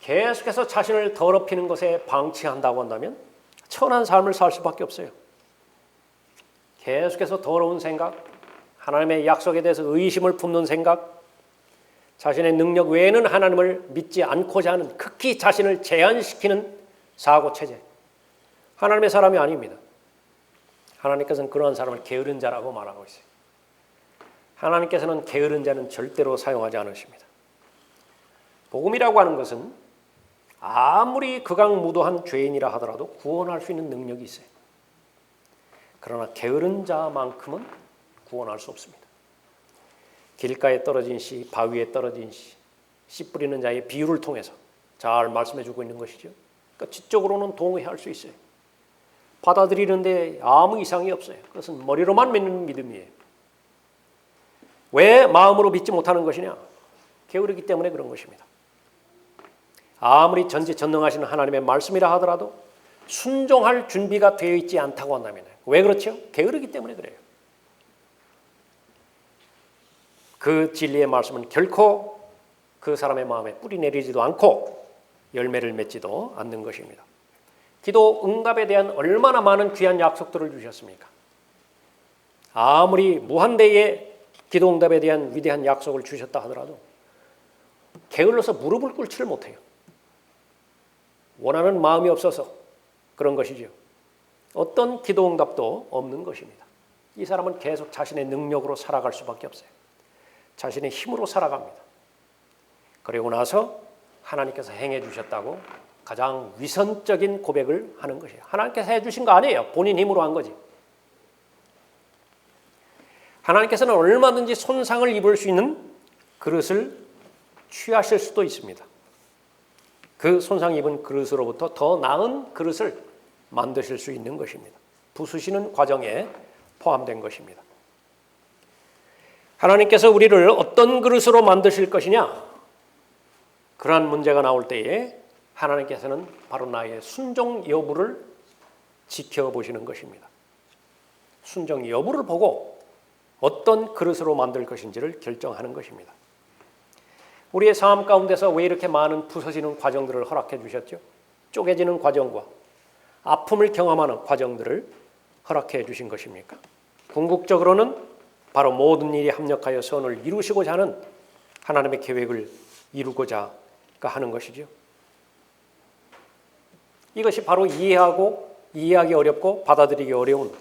계속해서 자신을 더럽히는 것에 방치한다고 한다면 천한 삶을 살 수밖에 없어요. 계속해서 더러운 생각, 하나님의 약속에 대해서 의심을 품는 생각, 자신의 능력 외에는 하나님을 믿지 않고자 하는 극히 자신을 제한시키는 사고체제, 하나님의 사람이 아닙니다. 하나님께서는 그러한 사람을 게으른 자라고 말하고 있어요. 하나님께서는 게으른 자는 절대로 사용하지 않으십니다. 복음이라고 하는 것은 아무리 극악무도한 죄인이라 하더라도 구원할 수 있는 능력이 있어요. 그러나 게으른 자만큼은 구원할 수 없습니다. 길가에 떨어진 씨, 바위에 떨어진 씨 뿌리는 자의 비유를 통해서 잘 말씀해 주고 있는 것이죠. 그러니까 지적으로는 동의할 수 있어요. 받아들이는데 아무 이상이 없어요. 그것은 머리로만 믿는 믿음이에요. 왜 마음으로 믿지 못하는 것이냐? 게으르기 때문에 그런 것입니다. 아무리 전지전능하신 하나님의 말씀이라 하더라도 순종할 준비가 되어 있지 않다고 한다면, 왜 그렇죠? 게으르기 때문에 그래요. 그 진리의 말씀은 결코 그 사람의 마음에 뿌리 내리지도 않고 열매를 맺지도 않는 것입니다. 기도 응답에 대한 얼마나 많은 귀한 약속들을 주셨습니까? 아무리 무한대의 기도 응답에 대한 위대한 약속을 주셨다 하더라도 게을러서 무릎을 꿇지를 못해요. 원하는 마음이 없어서 그런 것이죠. 어떤 기도 응답도 없는 것입니다. 이 사람은 계속 자신의 능력으로 살아갈 수밖에 없어요. 자신의 힘으로 살아갑니다. 그리고 나서 하나님께서 행해 주셨다고 가장 위선적인 고백을 하는 것이에요. 하나님께서 해주신 거 아니에요. 본인 힘으로 한 거지. 하나님께서는 얼마든지 손상을 입을 수 있는 그릇을 취하실 수도 있습니다. 그 손상 입은 그릇으로부터 더 나은 그릇을 만드실 수 있는 것입니다. 부수시는 과정에 포함된 것입니다. 하나님께서 우리를 어떤 그릇으로 만드실 것이냐? 그러한 문제가 나올 때에 하나님께서는 바로 나의 순종 여부를 지켜보시는 것입니다. 순종 여부를 보고 어떤 그릇으로 만들 것인지를 결정하는 것입니다. 우리의 삶 가운데서 왜 이렇게 많은 부서지는 과정들을 허락해 주셨죠? 쪼개지는 과정과 아픔을 경험하는 과정들을 허락해 주신 것입니까? 궁극적으로는 바로 모든 일이 합력하여 선을 이루시고자 하는 하나님의 계획을 이루고자 하는 것이죠. 이것이 바로 이해하기 어렵고 받아들이기 어려운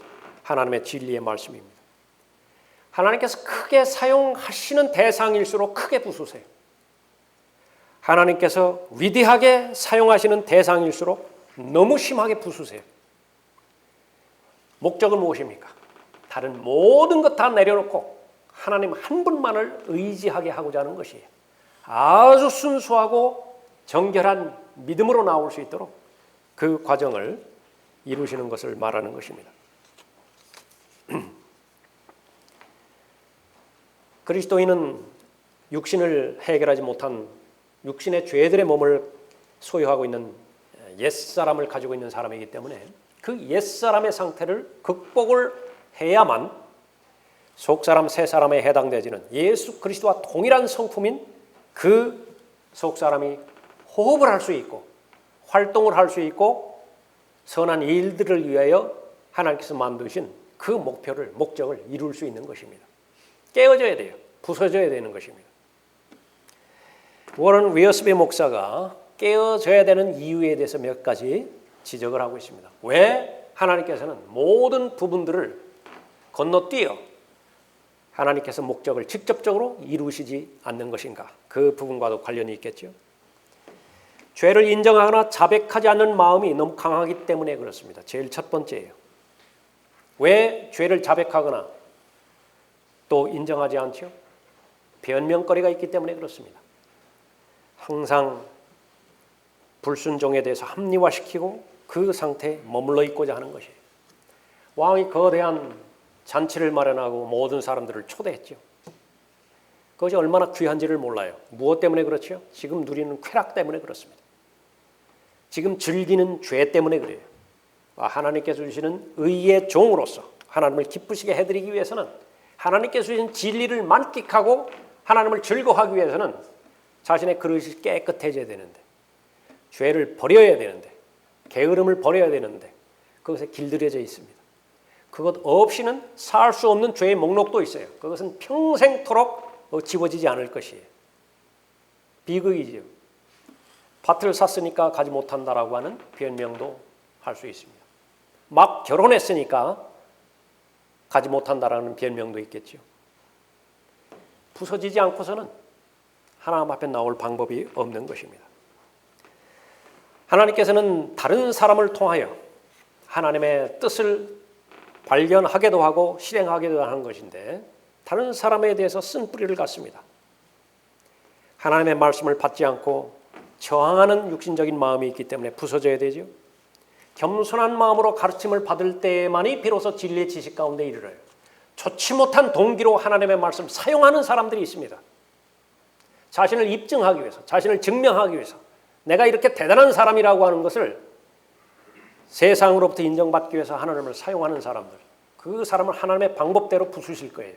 하나님의 진리의 말씀입니다. 하나님께서 크게 사용하시는 대상일수록 크게 부수세요. 하나님께서 위대하게 사용하시는 대상일수록 너무 심하게 부수세요. 목적은 무엇입니까? 다른 모든 것 다 내려놓고 하나님 한 분만을 의지하게 하고자 하는 것이에요. 아주 순수하고 정결한 믿음으로 나올 수 있도록 그 과정을 이루시는 것을 말하는 것입니다. 그리스도인은 육신을 해결하지 못한 육신의 죄들의 몸을 소유하고 있는 옛사람을 가지고 있는 사람이기 때문에 그 옛사람의 상태를 극복을 해야만 속사람 새사람에 해당되지는 예수 그리스도와 동일한 성품인 그 속사람이 호흡을 할 수 있고 활동을 할 수 있고 선한 일들을 위하여 하나님께서 만드신 그 목적을 이룰 수 있는 것입니다. 깨어져야 돼요. 부서져야 되는 것입니다. 워런 위어스비 목사가 깨어져야 되는 이유에 대해서 몇 가지 지적을 하고 있습니다. 왜 하나님께서는 모든 부분들을 건너뛰어 하나님께서 목적을 직접적으로 이루시지 않는 것인가? 그 부분과도 관련이 있겠죠. 죄를 인정하거나 자백하지 않는 마음이 너무 강하기 때문에 그렇습니다. 제일 첫 번째예요. 왜 죄를 자백하거나 또 인정하지 않죠? 변명거리가 있기 때문에 그렇습니다. 항상 불순종에 대해서 합리화시키고 그 상태에 머물러 있고자 하는 것이에요. 왕이 거대한 잔치를 마련하고 모든 사람들을 초대했죠. 그것이 얼마나 귀한지를 몰라요. 무엇 때문에 그렇죠? 지금 누리는 쾌락 때문에 그렇습니다. 지금 즐기는 죄 때문에 그래요. 하나님께서 주시는 의의 종으로서 하나님을 기쁘시게 해드리기 위해서는 하나님께서 주신 진리를 만끽하고 하나님을 즐거워하기 위해서는 자신의 그릇이 깨끗해져야 되는데 죄를 버려야 되는데 게으름을 버려야 되는데 그것에 길들여져 있습니다. 그것 없이는 살 수 없는 죄의 목록도 있어요. 그것은 평생토록 지워지지 않을 것이에요. 비극이죠. 밭을 샀으니까 가지 못한다라고 하는 변명도 할 수 있습니다. 막 결혼했으니까 가지 못한다라는 변명도 있겠죠. 부서지지 않고서는 하나님 앞에 나올 방법이 없는 것입니다. 하나님께서는 다른 사람을 통하여 하나님의 뜻을 발견하게도 하고 실행하게도 하는 것인데 다른 사람에 대해서 쓴뿌리를 갖습니다. 하나님의 말씀을 받지 않고 저항하는 육신적인 마음이 있기 때문에 부서져야 되죠. 겸손한 마음으로 가르침을 받을 때만이 비로소 진리의 지식 가운데 이르러요. 좋지 못한 동기로 하나님의 말씀을 사용하는 사람들이 있습니다. 자신을 입증하기 위해서, 자신을 증명하기 위해서 내가 이렇게 대단한 사람이라고 하는 것을 세상으로부터 인정받기 위해서 하나님을 사용하는 사람들, 그 사람을 하나님의 방법대로 부수실 거예요.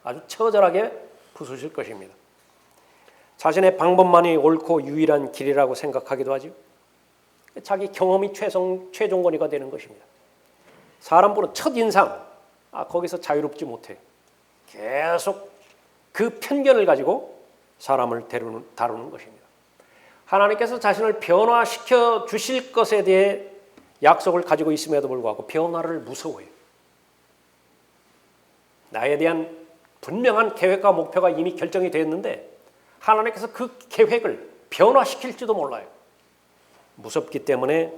아주 처절하게 부수실 것입니다. 자신의 방법만이 옳고 유일한 길이라고 생각하기도 하죠. 자기 경험이 최종권이가 되는 것입니다. 사람 보는 첫인상, 거기서 자유롭지 못해요. 계속 그 편견을 가지고 사람을 다루는 것입니다. 하나님께서 자신을 변화시켜 주실 것에 대해 약속을 가지고 있음에도 불구하고 변화를 무서워해요. 나에 대한 분명한 계획과 목표가 이미 결정이 되었는데 하나님께서 그 계획을 변화시킬지도 몰라요. 무섭기 때문에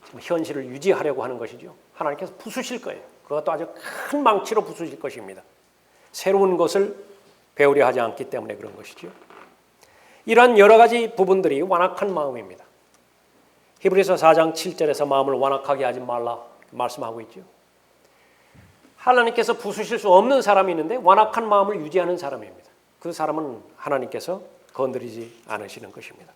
지금 현실을 유지하려고 하는 것이죠. 하나님께서 부수실 거예요. 그것도 아주 큰 망치로 부수실 것입니다. 새로운 것을 배우려 하지 않기 때문에 그런 것이죠. 이러한 여러 가지 부분들이 완악한 마음입니다. 히브리서 4장 7절에서 마음을 완악하게 하지 말라 말씀하고 있죠. 하나님께서 부수실 수 없는 사람이 있는데 완악한 마음을 유지하는 사람입니다. 그 사람은 하나님께서 건드리지 않으시는 것입니다.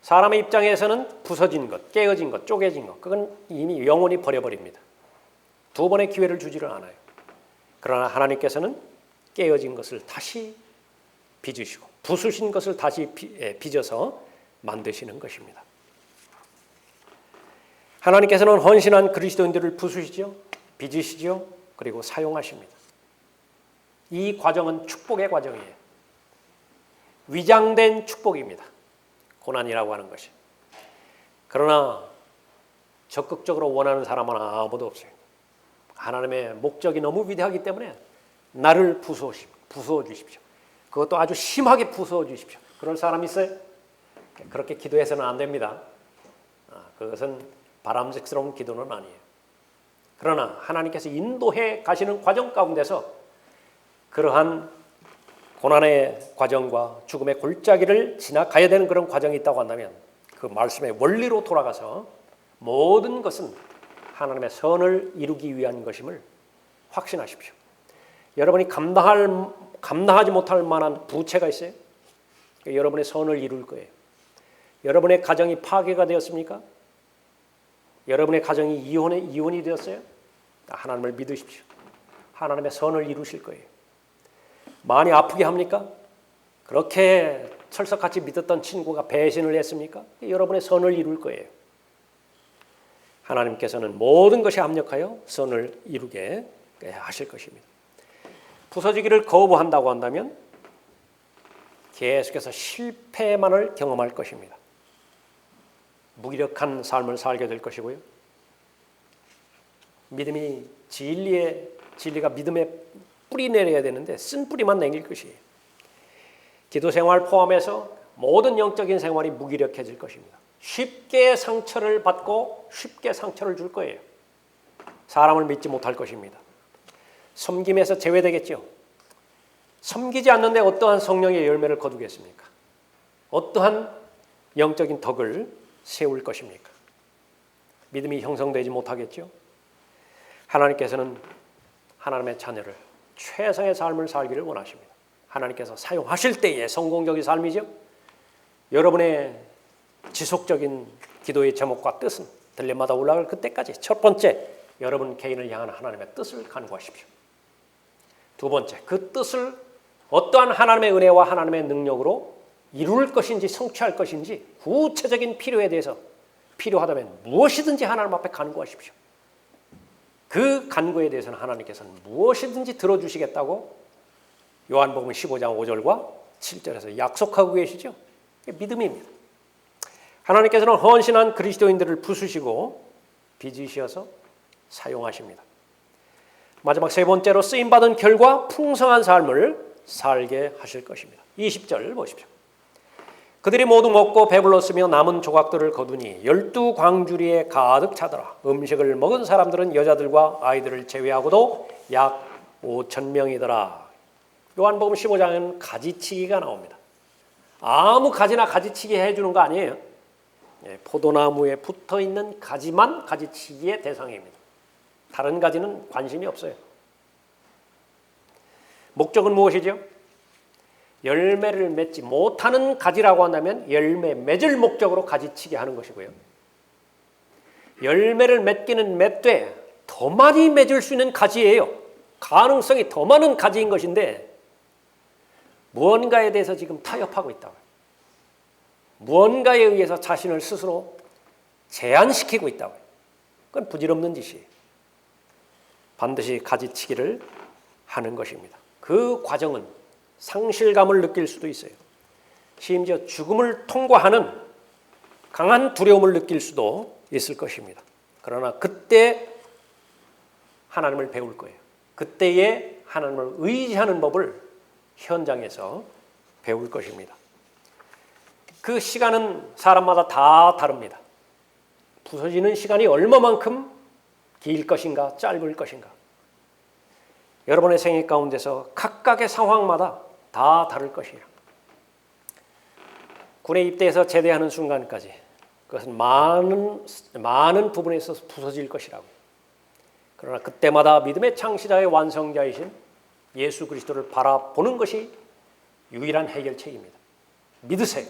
사람의 입장에서는 부서진 것, 깨어진 것, 쪼개진 것, 그건 이미 영원히 버려버립니다. 두 번의 기회를 주지를 않아요. 그러나 하나님께서는 깨어진 것을 다시 빚으시고 부수신 것을 다시 빚어서 만드시는 것입니다. 하나님께서는 헌신한 그리스도인들을 부수시죠, 빚으시죠, 그리고 사용하십니다. 이 과정은 축복의 과정이에요. 위장된 축복입니다. 고난이라고 하는 것이. 그러나 적극적으로 원하는 사람은 아무도 없어요. 하나님의 목적이 너무 위대하기 때문에 나를 부수어 주십시오. 그것도 아주 심하게 부수어 주십시오. 그럴 사람 있어요? 그렇게 기도해서는 안 됩니다. 그것은 바람직스러운 기도는 아니에요. 그러나 하나님께서 인도해 가시는 과정 가운데서 그러한 고난의 과정과 죽음의 골짜기를 지나가야 되는 그런 과정이 있다고 한다면 그 말씀의 원리로 돌아가서 모든 것은 하나님의 선을 이루기 위한 것임을 확신하십시오. 여러분이 감당하지 못할 만한 부채가 있어요? 여러분의 선을 이룰 거예요. 여러분의 가정이 파괴가 되었습니까? 여러분의 가정이 이혼이 되었어요? 하나님을 믿으십시오. 하나님의 선을 이루실 거예요. 많이 아프게 합니까? 그렇게 철석같이 믿었던 친구가 배신을 했습니까? 여러분의 선을 이룰 거예요. 하나님께서는 모든 것이 합력하여 선을 이루게 하실 것입니다. 부서지기를 거부한다고 한다면 계속해서 실패만을 경험할 것입니다. 무기력한 삶을 살게 될 것이고요. 믿음이 진리가 믿음에 뿌리 내려야 되는데 쓴 뿌리만 내릴 것이에요. 기도 생활 포함해서 모든 영적인 생활이 무기력해질 것입니다. 쉽게 상처를 받고 쉽게 상처를 줄 거예요. 사람을 믿지 못할 것입니다. 섬김에서 제외되겠죠. 섬기지 않는데 어떠한 성령의 열매를 거두겠습니까? 어떠한 영적인 덕을 세울 것입니까? 믿음이 형성되지 못하겠죠. 하나님께서는 하나님의 자녀를 최상의 삶을 살기를 원하십니다. 하나님께서 사용하실 때의 성공적인 삶이죠. 여러분의 지속적인 기도의 제목과 뜻은 들레마다 올라갈 그때까지 첫 번째, 여러분 개인을 향한 하나님의 뜻을 간구하십시오. 두 번째, 그 뜻을 어떠한 하나님의 은혜와 하나님의 능력으로 이룰 것인지 성취할 것인지 구체적인 필요에 대해서 필요하다면 무엇이든지 하나님 앞에 간구하십시오. 그 간구에 대해서는 하나님께서는 무엇이든지 들어주시겠다고 요한복음 15장 5절과 7절에서 약속하고 계시죠. 믿음입니다. 하나님께서는 헌신한 그리스도인들을 부수시고 빚으셔서 사용하십니다. 마지막 세 번째로 쓰임받은 결과 풍성한 삶을 살게 하실 것입니다. 20절 보십시오. 그들이 모두 먹고 배불렀으며 남은 조각들을 거두니 12광주리에 가득 차더라. 음식을 먹은 사람들은 여자들과 아이들을 제외하고도 약 5,000명이더라. 요한복음 15장에는 가지치기가 나옵니다. 아무 가지나 가지치기 해주는 거 아니에요. 포도나무에 붙어있는 가지만 가지치기의 대상입니다. 다른 가지는 관심이 없어요. 목적은 무엇이죠? 열매를 맺지 못하는 가지라고 한다면 열매 맺을 목적으로 가지치기 하는 것이고요. 열매를 맺기는 맺되 더 많이 맺을 수 있는 가지예요. 가능성이 더 많은 가지인 것인데 무언가에 대해서 지금 타협하고 있다고요. 무언가에 의해서 자신을 스스로 제한시키고 있다고요. 그건 부질없는 짓이에요. 반드시 가지치기를 하는 것입니다. 그 과정은 상실감을 느낄 수도 있어요. 심지어 죽음을 통과하는 강한 두려움을 느낄 수도 있을 것입니다. 그러나 그때 하나님을 배울 거예요. 그때에 하나님을 의지하는 법을 현장에서 배울 것입니다. 그 시간은 사람마다 다 다릅니다. 부서지는 시간이 얼마만큼 길 것인가 짧을 것인가. 여러분의 생애 가운데서 각각의 상황마다 다 다를 것이에요. 군에 입대해서 제대하는 순간까지 그것은 많은 부분에 있어서 부서질 것이라고. 그러나 그때마다 믿음의 창시자의 완성자이신 예수 그리스도를 바라보는 것이 유일한 해결책입니다. 믿으세요.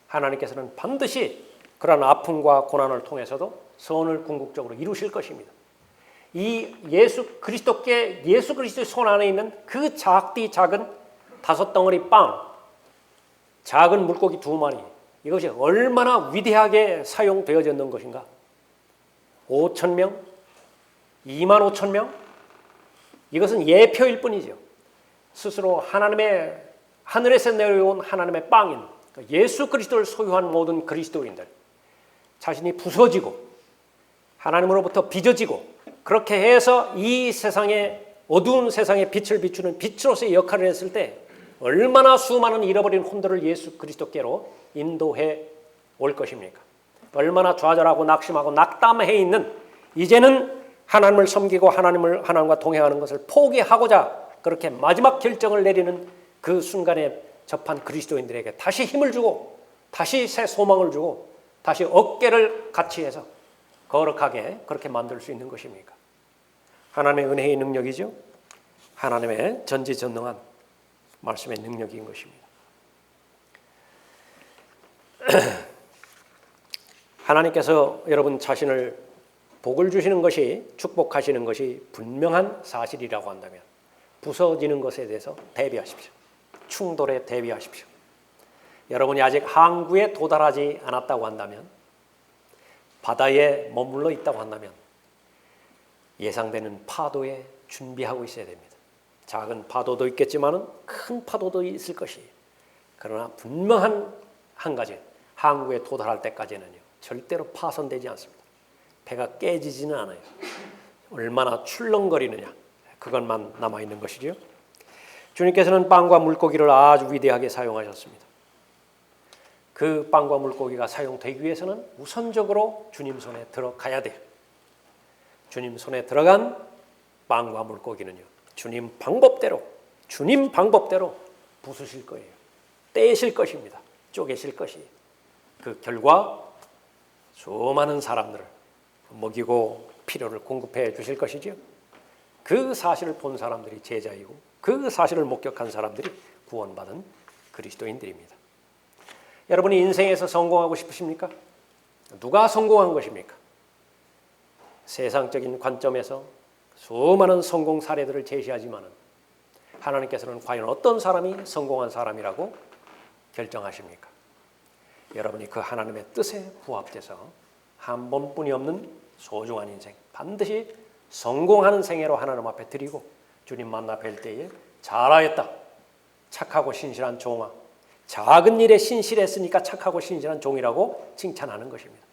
하나님께서는 반드시 그러한 아픔과 고난을 통해서도 선을 궁극적으로 이루실 것입니다. 이 예수 그리스도의 손 안에 있는 그 작은 5덩어리 빵, 작은 물고기 2마리, 이것이 얼마나 위대하게 사용되어졌는 것인가? 5,000명? 25,000명? 이것은 예표일 뿐이죠. 스스로 하늘에서 내려온 하나님의 빵인 예수 그리스도를 소유한 모든 그리스도인들, 자신이 부서지고 하나님으로부터 빚어지고 그렇게 해서 이 어두운 세상에 빛을 비추는 빛으로서의 역할을 했을 때 얼마나 수많은 잃어버린 혼들을 예수 그리스도께로 인도해 올 것입니까? 얼마나 좌절하고 낙심하고 낙담해 있는, 이제는 하나님을 섬기고 하나님과 동행하는 것을 포기하고자 그렇게 마지막 결정을 내리는 그 순간에 접한 그리스도인들에게 다시 힘을 주고 다시 새 소망을 주고 다시 어깨를 같이 해서 거룩하게 그렇게 만들 수 있는 것입니까? 하나님의 은혜의 능력이죠. 하나님의 전지전능한 말씀의 능력인 것입니다. 하나님께서 여러분 자신을 복을 주시는 것이, 축복하시는 것이 분명한 사실이라고 한다면 부서지는 것에 대해서 대비하십시오. 충돌에 대비하십시오. 여러분이 아직 항구에 도달하지 않았다고 한다면, 바다에 머물러 있다고 한다면 예상되는 파도에 준비하고 있어야 됩니다. 작은 파도도 있겠지만 큰 파도도 있을 것이에요. 그러나 분명한 한 가지, 항구에 도달할 때까지는요, 절대로 파손되지 않습니다. 배가 깨지지는 않아요. 얼마나 출렁거리느냐, 그것만 남아있는 것이죠. 주님께서는 빵과 물고기를 아주 위대하게 사용하셨습니다. 그 빵과 물고기가 사용되기 위해서는 우선적으로 주님 손에 들어가야 돼요. 주님 손에 들어간 빵과 물고기는요, 주님 방법대로 부수실 거예요. 떼실 것입니다. 쪼개실 것이에요. 그 결과 수많은 사람들을 먹이고 필요를 공급해 주실 것이죠. 그 사실을 본 사람들이 제자이고 그 사실을 목격한 사람들이 구원받은 그리스도인들입니다. 여러분이 인생에서 성공하고 싶으십니까? 누가 성공한 것입니까? 세상적인 관점에서 수많은 성공 사례들을 제시하지만 하나님께서는 과연 어떤 사람이 성공한 사람이라고 결정하십니까? 여러분이 그 하나님의 뜻에 부합돼서 한 번뿐이 없는 소중한 인생, 반드시 성공하는 생애로 하나님 앞에 드리고 주님 만나 뵐 때에 잘하였다, 착하고 신실한 종아, 작은 일에 신실했으니까 착하고 신실한 종이라고 칭찬하는 것입니다.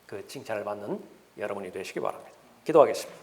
그 칭찬을 받는 여러분이 되시기 바랍니다. 기도하겠습니다.